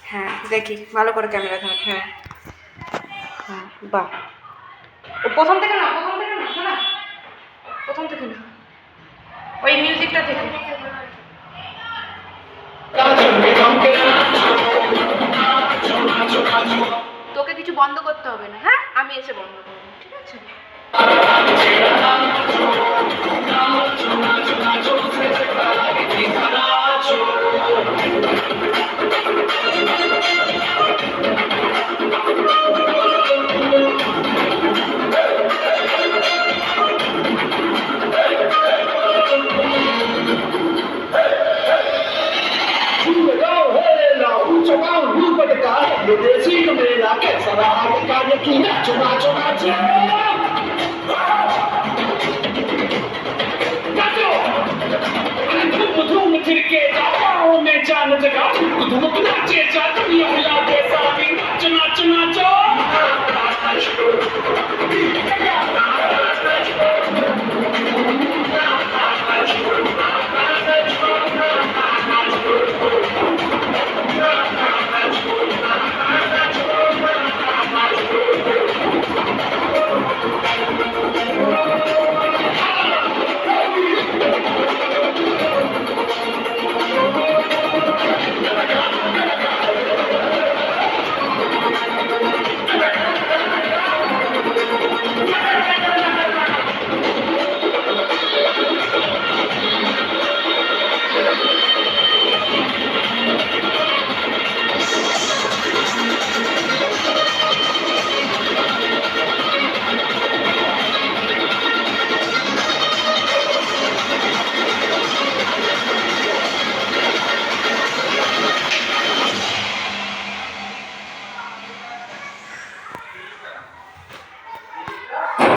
হ্যাঁ দেখি ভালো করে ক্যামেরা ধর। হ্যাঁ হ্যাঁ বাহ, ও প্রথম থেকে না, প্রথম থেকে না, শোনা প্রথম থেকে না, ওই মিউজিকটা থেকে। তোকে কিছু বন্ধ করতে হবে না, হ্যাঁ আমি এসে বন্ধ করবো, ঠিক আছে? विदेशी मेरा कैसा रहा कार्य किया चुना चुना धूम धूम फिर के जाओ में जान जगा धूम नाचे जा दुनिया हिला दे